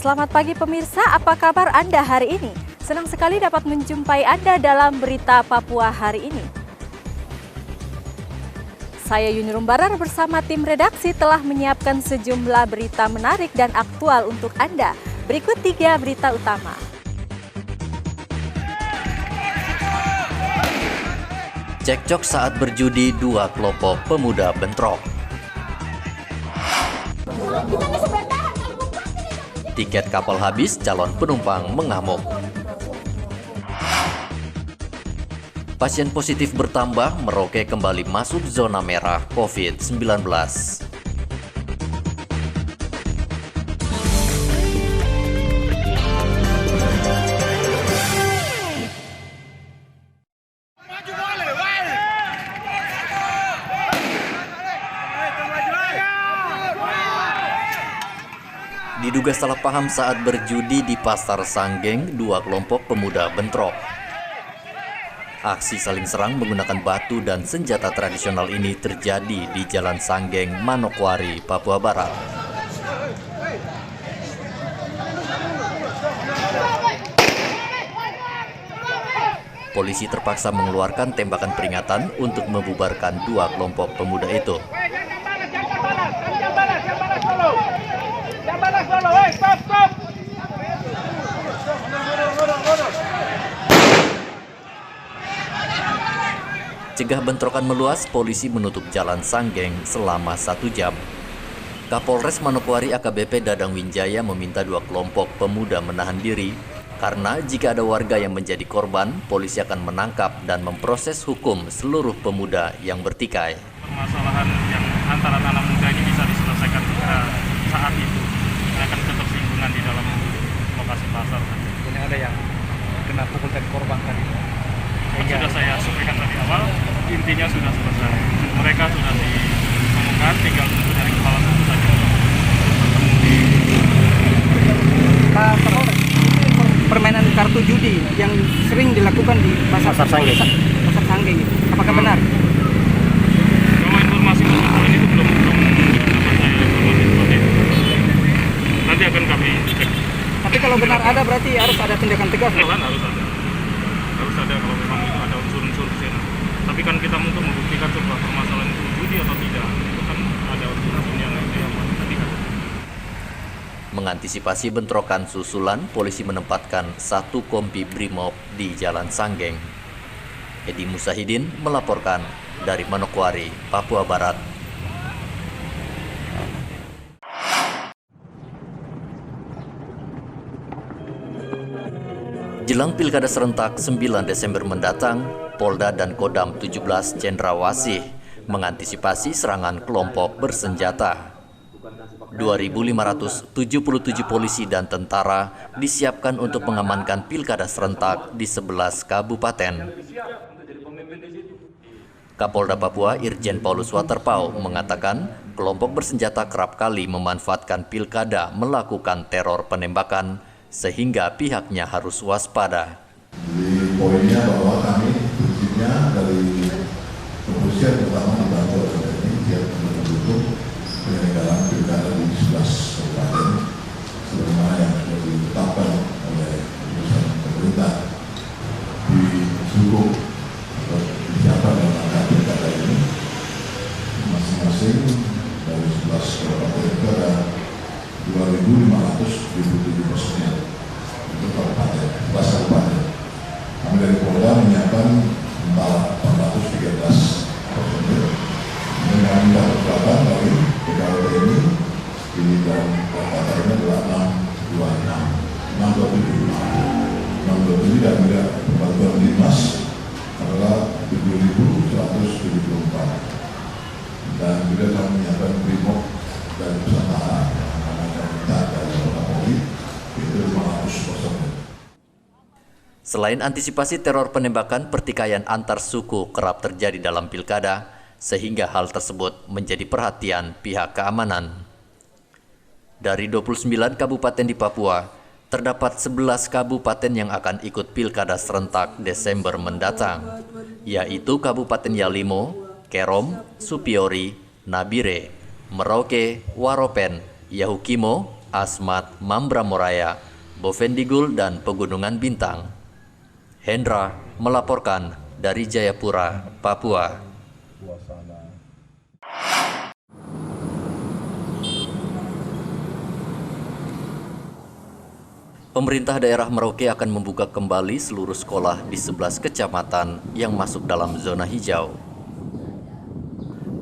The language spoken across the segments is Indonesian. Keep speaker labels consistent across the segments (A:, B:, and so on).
A: Selamat pagi pemirsa, apa kabar Anda hari ini? Senang sekali dapat menjumpai Anda dalam Berita Papua hari ini. Saya Yuni Rumbarar bersama tim redaksi telah menyiapkan sejumlah berita menarik dan aktual untuk Anda. Berikut 3 berita utama.
B: Cekcok saat berjudi, 2 kelompok pemuda bentrok. Tiket kapal habis, calon penumpang mengamuk. Pasien positif bertambah, Merauke kembali masuk zona merah COVID-19. Diduga salah paham saat berjudi di Pasar Sanggeng, 2 kelompok pemuda bentrok. Aksi saling serang menggunakan batu dan senjata tradisional ini terjadi di Jalan Sanggeng, Manokwari, Papua Barat. Polisi terpaksa mengeluarkan tembakan peringatan untuk membubarkan 2 kelompok pemuda itu. Cegah bentrokan meluas, polisi menutup Jalan Sanggeng selama 1 jam. Kapolres Manokwari AKBP Dadang Winjaya meminta 2 kelompok pemuda menahan diri karena jika ada warga yang menjadi korban, polisi akan menangkap dan memproses hukum seluruh pemuda yang bertikai.
C: Permasalahan yang antara anak muda ini bisa diselesaikan saat itu. Akan ketersinggungan di dalam lokasi pasar.
D: Ini ada yang kena pukul dan korban tadi.
C: Sudah saya sampaikan tadi awal, intinya sudah selesai. Mereka sudah ditemukan, tinggal tunggu dari kepala suku saja bertemu di
D: Pak Kapolres, permainan kartu judi yang sering dilakukan di Pasar Sanggeng. Pasar Sanggeng itu. Apakah benar?
C: Kalau informasi masuk ini itu belum dapat saya informasi seperti itu. Nanti akan kami cek.
D: Tapi kalau benar ada berarti harus ada tindakan tegas.
C: Harus ada kalau memang itu ada unsur-unsur di sana. Tapi kan kita untuk membuktikan sebuah permasalahan itu judi atau tidak, itu kan ada unsur-unsur yang tadi kan.
B: Mengantisipasi bentrokan susulan, polisi menempatkan 1 kompi Brimob di Jalan Sanggeng. Edi Musahidin melaporkan dari Manokwari, Papua Barat. Jelang Pilkada serentak 9 Desember mendatang, Polda dan Kodam 17 Cendrawasih mengantisipasi serangan kelompok bersenjata. 2.577 polisi dan tentara disiapkan untuk mengamankan Pilkada serentak di 11 kabupaten. Kapolda Papua Irjen Paulus Waterpau mengatakan kelompok bersenjata kerap kali memanfaatkan Pilkada melakukan teror penembakan, sehingga pihaknya harus waspada.
E: Jadi poinnya bahwa kami prinsipnya dari kepolisian terutama dibantu oleh ini siap mendukung penyelenggaraan pilkada di 11 kabupaten sebagaimana yang sudah ditetapkan oleh keputusan pemerintah. Didukung disiapkan dalam rangka pilkada ini masing-masing dari 11 kabupaten itu ada 2.577 personil untuk kabupaten, 11 kabupaten. Kami dari Polda menyiapkan 413 personil. Dengan minta kekuatan dari PKLB ini di dalam kabupatennya adalah 627 dan juga bantuan dinas adalah 7.174 dan juga kami menyiapkan Brimob dan Nusantara.
B: Selain antisipasi teror penembakan, pertikaian antar suku kerap terjadi dalam pilkada, sehingga hal tersebut menjadi perhatian pihak keamanan. Dari 29 kabupaten di Papua, terdapat 11 kabupaten yang akan ikut pilkada serentak Desember mendatang, yaitu Kabupaten Yalimo, Kerom, Supiori, Nabire, Merauke, Waropen, Yahukimo, Asmat, Mambramoraya, Bovendigul, dan Pegunungan Bintang. Hendra melaporkan dari Jayapura, Papua. Pemerintah daerah Merauke akan membuka kembali seluruh sekolah di 11 kecamatan yang masuk dalam zona hijau.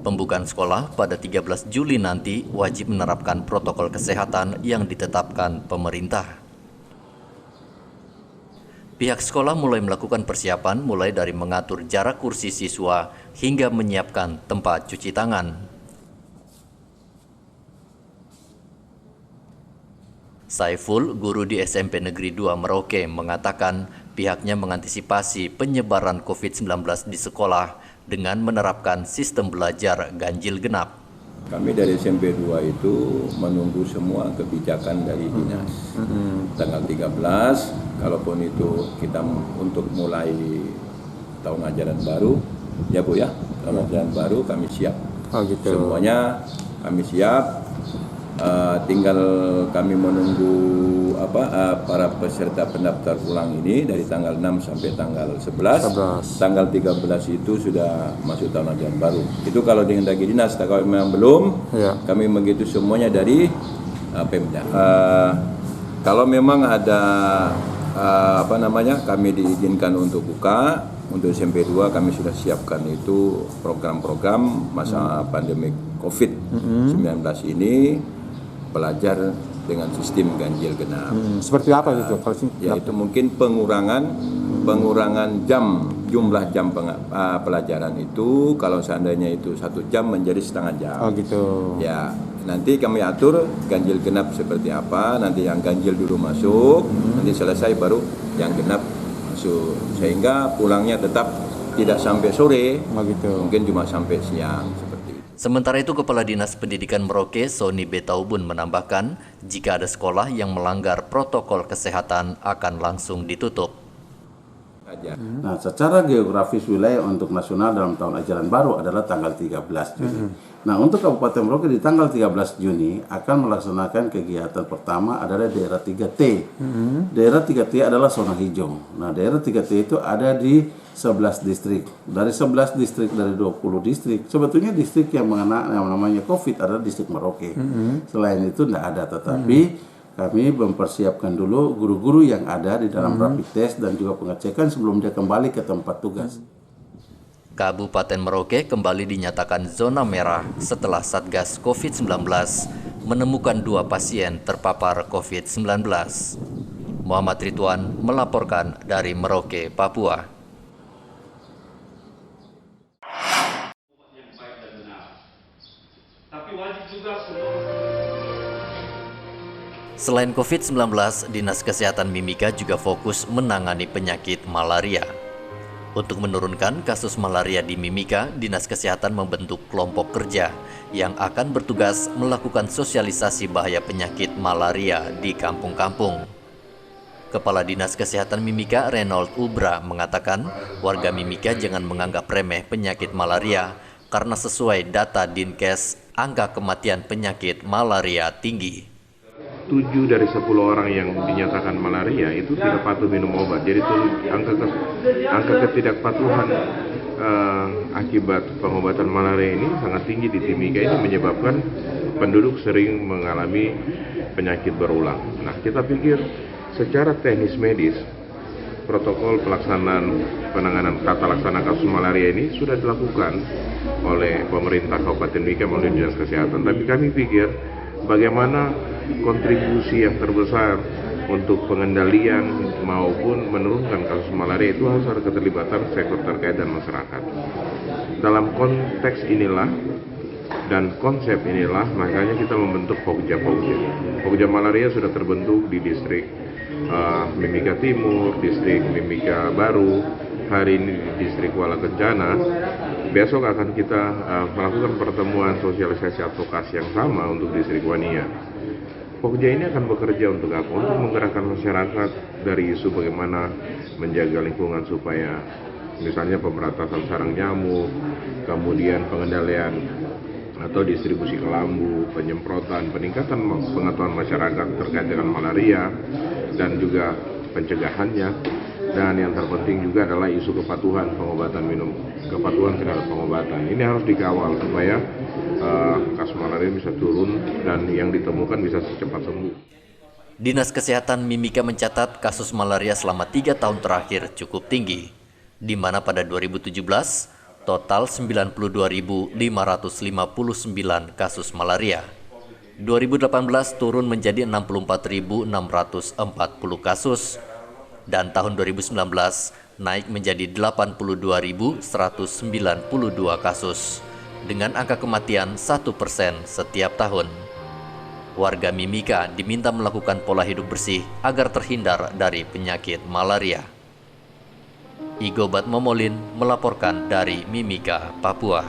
B: Pembukaan sekolah pada 13 Juli nanti wajib menerapkan protokol kesehatan yang ditetapkan pemerintah. Pihak sekolah mulai melakukan persiapan mulai dari mengatur jarak kursi siswa hingga menyiapkan tempat cuci tangan. Saiful, guru di SMP Negeri 2 Merauke, mengatakan pihaknya mengantisipasi penyebaran COVID-19 di sekolah dengan menerapkan sistem belajar ganjil genap.
F: Kami dari SMP 2 itu menunggu semua kebijakan dari dinas. Tanggal 13, kalaupun itu kita untuk mulai tahun ajaran baru, ya Bu ya, tahun ajaran baru kami siap.
G: Oh gitu.
F: Semuanya kami siap. Tinggal kami menunggu para peserta pendaftar ulang ini dari tanggal 6 sampai tanggal 11. Tanggal 13 itu sudah masuk tahun ajaran baru. Itu kalau dengan dari dinas, kalau memang belum, kami begitu semuanya dari Pemda. Kalau memang ada kami diizinkan untuk buka, untuk SMP 2 kami sudah siapkan itu program-program masa pandemi COVID-19 ini, belajar dengan sistem ganjil genap.
G: Seperti apa itu?
F: Yaitu mungkin pengurangan jumlah jam pelajaran itu, kalau seandainya itu 1 jam menjadi setengah jam.
G: Oh gitu.
F: Ya, nanti kami atur ganjil genap seperti apa. Nanti yang ganjil dulu masuk, nanti selesai baru yang genap masuk. Sehingga pulangnya tetap tidak sampai sore, mungkin cuma sampai siang.
B: Sementara itu, Kepala Dinas Pendidikan Merauke, Sony Betaubun, menambahkan jika ada sekolah yang melanggar protokol kesehatan akan langsung ditutup.
H: Nah, secara geografis wilayah untuk nasional dalam tahun ajaran baru adalah tanggal 13 Juni. Nah, untuk Kabupaten Merauke di tanggal 13 Juni akan melaksanakan kegiatan pertama adalah daerah 3T. Daerah 3T adalah zona hijau. Nah, daerah 3T itu ada di 11 distrik. Dari 11 distrik dari 20 distrik, sebetulnya distrik yang namanya COVID adalah distrik Merauke. Selain itu tidak ada, tetapi kami mempersiapkan dulu guru-guru yang ada di dalam rapid test dan juga pengecekan sebelum dia kembali ke tempat tugas.
B: Kabupaten Merauke kembali dinyatakan zona merah setelah Satgas COVID-19 menemukan 2 pasien terpapar COVID-19. Muhammad Ridwan melaporkan dari Merauke, Papua. Selain COVID-19, Dinas Kesehatan Mimika juga fokus menangani penyakit malaria. Untuk menurunkan kasus malaria di Mimika, Dinas Kesehatan membentuk kelompok kerja yang akan bertugas melakukan sosialisasi bahaya penyakit malaria di kampung-kampung. Kepala Dinas Kesehatan Mimika, Reynold Ubra, mengatakan warga Mimika jangan menganggap remeh penyakit malaria karena sesuai data Dinkes, angka kematian penyakit malaria tinggi.
I: 7 dari 10 orang yang dinyatakan malaria itu tidak patuh minum obat. Jadi angka ketidakpatuhan akibat pengobatan malaria ini sangat tinggi di Timika. Ini menyebabkan penduduk sering mengalami penyakit berulang. Nah, kita pikir secara teknis medis protokol penanganan tata laksana kasus malaria ini sudah dilakukan oleh pemerintah Kabupaten Mimika melalui Dinas Kesehatan. Tapi kami pikir bagaimana kontribusi yang terbesar untuk pengendalian maupun menurunkan kasus malaria itu harus ada keterlibatan sektor terkait dan masyarakat. Dalam konteks inilah dan konsep inilah makanya kita membentuk Pokja. Pokja malaria sudah terbentuk di distrik Mimika Timur, distrik Mimika Baru, hari ini di distrik Kuala Kencana. Besok akan kita melakukan pertemuan sosialisasi advokasi yang sama untuk distrik Wania. Pokja ini akan bekerja untuk apa? Untuk menggerakkan masyarakat dari isu bagaimana menjaga lingkungan supaya misalnya pemberantasan sarang nyamuk, kemudian pengendalian atau distribusi ke lambu, penyemprotan, peningkatan pengetahuan masyarakat terkait dengan malaria, dan juga pencegahannya. Dan yang terpenting juga adalah isu kepatuhan kepatuhan terhadap pengobatan. Ini harus dikawal supaya kasus malaria bisa turun dan yang ditemukan bisa secepat sembuh.
B: Dinas Kesehatan Mimika mencatat kasus malaria selama 3 tahun terakhir cukup tinggi, di mana pada 2017 total 92.559 kasus malaria. 2018 turun menjadi 64.640 kasus, dan tahun 2019 naik menjadi 82.192 kasus, dengan angka kematian 1% setiap tahun. Warga Mimika diminta melakukan pola hidup bersih agar terhindar dari penyakit malaria. Igobat Momolin melaporkan dari Mimika, Papua.